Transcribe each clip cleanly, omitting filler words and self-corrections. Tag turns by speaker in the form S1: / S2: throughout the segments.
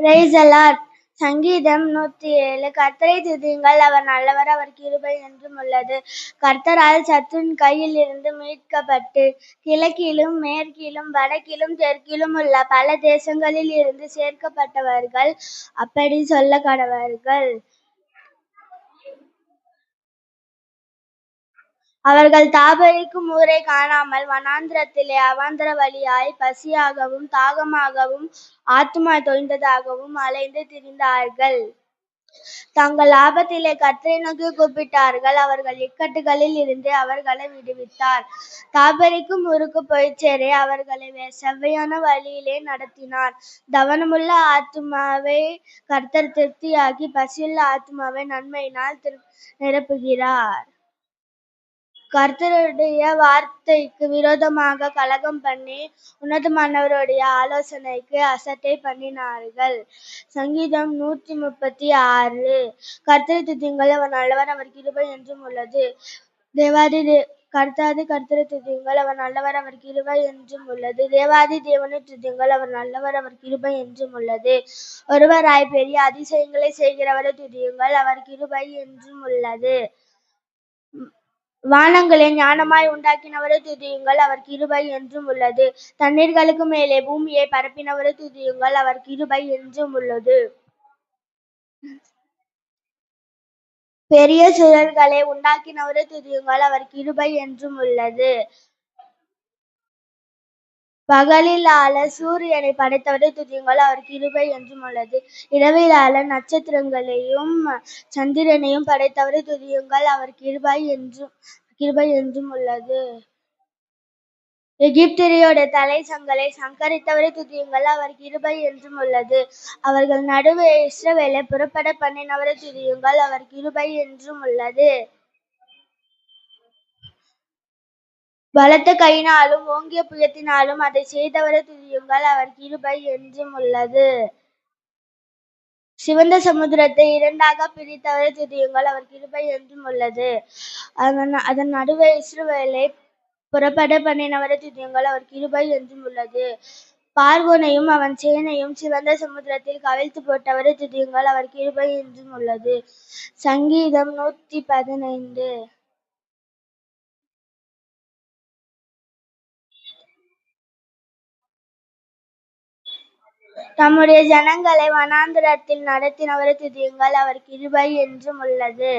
S1: Praise the Lord. சங்கீதம் 107. கர்த்தரை துதியுங்கள், அவர் நல்லவர், அவர் கிருபை என்றும் உள்ளது. கர்த்தரால் சத்துருவின் கையில் இருந்து மீட்கப்பட்டு கிழக்கிலும் மேற்கிலும் வடக்கிலும் தெற்கிலும் உள்ள பல தேசங்களில் இருந்து சேர்க்கப்பட்டவர்கள் அப்படி சொல்ல கடவர்கள். அவர்கள் தாபரிக்கும் ஊரை காணாமல் வனாந்திரத்திலே அவாந்தர வழியாய் பசியாகவும் தாகமாகவும் ஆத்துமா தொய்ந்ததாகவும் அலைந்து திரிந்தார்கள். தங்கள் ஆபத்திலே கர்த்தரை நோக்கி கூப்பிட்டார்கள், அவர்கள் இக்கட்டுகளில் இருந்து அவர்களை விடுவித்தார். தாபரிக்கும் ஊருக்கு போய்ச்சேர அவர்களை செவ்வையான வழியிலே நடத்தினார். தவனமுள்ள ஆத்துமாவை கர்த்தர் திருப்தியாக்கி பசியுள்ள ஆத்துமாவை நன்மையினால் நிரப்புகிறார். கர்த்தருடைய வார்த்தைக்கு விரோதமாக கலகம் பண்ணி உன்னதமானவருடைய ஆலோசனைக்கு அசட்டை பண்ணினார்கள். சங்கீதம் 136. கர்த்தரை துதியுங்கள், அவர் நல்லவர், அவர் கிருபை என்றும் உள்ளது. கர்த்தரை துதியுங்கள், அவர் நல்லவர், அவர் கிருபை என்றும் உள்ளது. தேவாதி தேவனை துதியுங்கள், அவர் நல்லவர், அவர் கிருபை என்றும் உள்ளது. ஒருவராய் பெரிய அதிசயங்களை செய்கிறவரை துதியுங்கள், அவர் கிருபை என்றும் உள்ளது. வானங்களை ஞானமாய் உண்டாக்கினவரை துதியுங்கள், அவர் கிருபை என்றும் உள்ளது. தண்ணீர்களுக்கு மேலே பூமியை பரப்பினவரை துதியுங்கள், அவர் கிருபை என்றும் உள்ளது. பெரிய சுடர்களை உண்டாக்கினவரை துதியுங்கள், அவர் கிருபை என்றும் உள்ளது. பகலில் ஆள சூரியனை படைத்தவரை துதியுங்கள், அவர் கிருபை என்றும் உள்ளது. இரவில் ஆள நட்சத்திரங்களையும் சந்திரனையும் படைத்தவரை துதியுங்கள், அவர் கிருபை என்றும் உள்ளது. எகிப்தியருடைய தலை சங்கலை சங்கரித்தவரை துதியுங்கள், அவர் கிருபை என்றும் உள்ளது. அவர்கள் நடுவே இஸ்ரவேலை புறப்பட பண்ணினவரை துதியுங்கள், அவர் கிருபை என்றும் உள்ளது. பலத்த கையினாலும் ஓங்கிய புயத்தினாலும் அதை செய்தவரை துதியுங்கள், அவர் கிருபை என்றும் உள்ளது. சிவந்த சமுத்திரத்தை இரண்டாக பிரித்தவரை துதியுங்கள், அவர் கிருபை என்றும் உள்ளது. அதன் நடுவே இஸ்ரவேலை புறப்பட பண்ணினவரை துதியுங்கள், அவர் கிருபை என்றும் உள்ளது. பார்வோனையும் அவன் சேனையும் சிவந்த சமுத்திரத்தில் கவிழ்த்து போட்டவரை துதியுங்கள், அவர் கிருபை என்றும் உள்ளது. சங்கீதம் 115. தம்முடைய ஜனங்களை வனாந்திரத்தில் நடத்தினவரை துதியுங்கள், அவர் கிருபை என்றும் உள்ளது.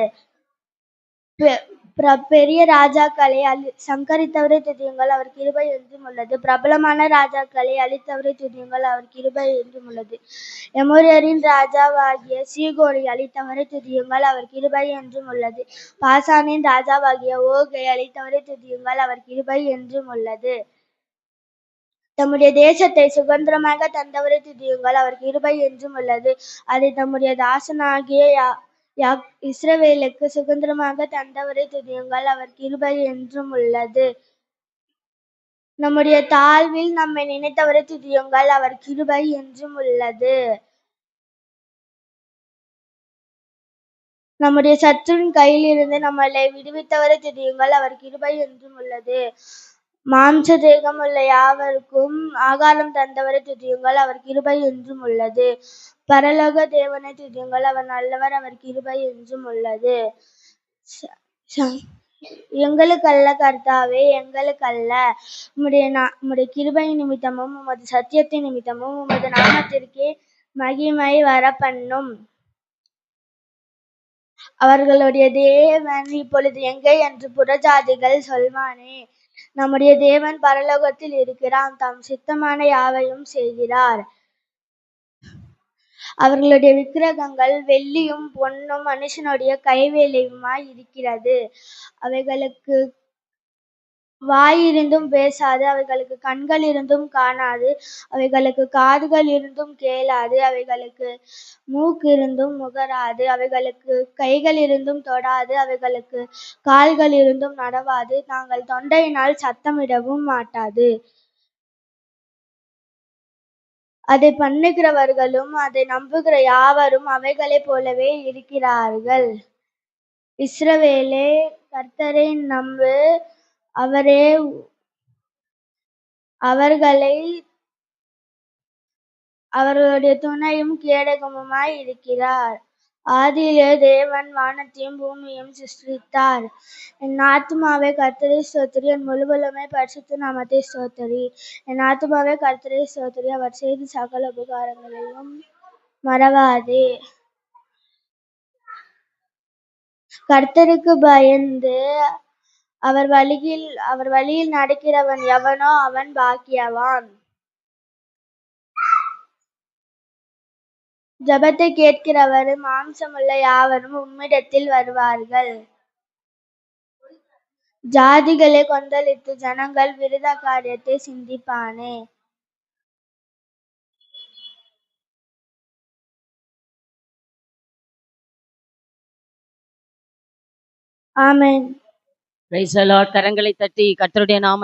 S1: பெரிய ராஜாக்களை சங்கரித்தவரை துதியுங்கள், அவர் கிருபை என்றும் உள்ளது. பிரபலமான ராஜாக்களை அழித்தவரை துதியுங்கள், அவர் கிருபை என்றும் உள்ளது. எமோரியரின் ராஜாவாகிய சீகோனை அழித்தவரை துதியுங்கள், அவர் கிருபை என்றும் உள்ளது. பாசானின் ராஜாவாகிய ஓகை அழித்தவரை துதியுங்கள், அவர் கிருபை என்றும் உள்ளது. தம்முடைய தேசத்தை சுதந்திரமாக தந்தவரை துதியுங்கள், அவர் கிருபை என்றும் உள்ளது. அதை தம்முடைய தாசனாகிய இஸ்ரவேலுக்கு சுதந்திரமாக தந்தவரை துதியுங்கள், அவர் கிருபை என்றும் உள்ளது. நம்முடைய தாழ்வில் நம்மை நினைத்தவரை துதியுங்கள், அவர் கிருபை என்றும் உள்ளது. நம்முடைய சத்துருவின் கையில் இருந்து நம்மளை விடுவித்தவரை துதியுங்கள், அவர் கிருபை என்றும் உள்ளது. மாம்ச தேகம் உள்ள யாவருக்கும் ஆகாரம் தந்தவரை துதியுங்கள், அவர் கிருபை என்றும் உள்ளது. பரலோக தேவனை துதியுங்கள், அவர் நல்லவர், அவர் கிருபை என்றும் உள்ளது. எங்களுக்கல்ல கர்த்தாவே, எங்களுக்கல்ல, உம்முடைய கிருபை நிமித்தமும் உமது சத்தியத்தின் நிமித்தமும் உமது நாமத்திற்கே மகிமை வரப்பண்ணும். அவர்களுடைய தேவன் இப்பொழுது எங்கே என்று புறஜாதிகள் சொல்வானே. நம்முடைய தேவன் பரலோகத்தில் இருக்கிறார், தாம் சித்தமான யாவையும் செய்கிறார். அவர்களுடைய விக்கிரகங்கள் வெள்ளியும் பொன்னும் மனுஷனுடைய கைவேலையுமாய் இருக்கிறது. அவைகளுக்கு வாய் இருந்தும் பேசாது, அவைகளுக்கு கண்கள் இருந்தும் காணாது, அவைகளுக்கு காதுகள் இருந்தும் கேளாது, அவைகளுக்கு மூக்கு இருந்தும் முகராது, அவைகளுக்கு கைகள் இருந்தும் தொடாது, அவைகளுக்கு கால்கள் இருந்தும் நடவாது, தாங்கள் தொண்டையினால் சத்தமிடவும் மாட்டாது. அதை பண்ணுகிறவர்களும் அதை நம்புகிற யாவரும் அவைகளைப் போலவே இருக்கிறார்கள். இஸ்ரவேலே, கர்த்தரை நம்பு, அவரே அவர்களை அவர்களுடைய துணையும் கேடகமுமாய் இருக்கிறார். ஆதியிலே தேவன் வானத்தையும் பூமியையும் சிருஷ்டித்தார். என் ஆத்துமாவே கர்த்தரை ஸ்தோத்திரி, என் முழுவலுமே பரிசுத்த நாமத்தை ஸ்தோத்திரி. என் ஆத்துமாவே கர்த்தரை ஸ்தோத்திரி, அவர் செய்த சகல உபகாரங்களையும் மறவாதே. கர்த்தருக்கு பயந்து அவர் வழியில் நடக்கிறவன் எவனோ அவன் பாக்கியவான். ஜெபத்தை கேட்கிறவரும் மாம்சமுள்ள யாவரும் உம்மிடத்தில் வருவார்கள். ஜாதிகளை கொந்தளித்து ஜனங்கள் விருத காரியத்தை சிந்திப்பானே. ஆமென்.
S2: Praise the Lord. கரங்களை தட்டி கர்த்தருடைய நாமத்தை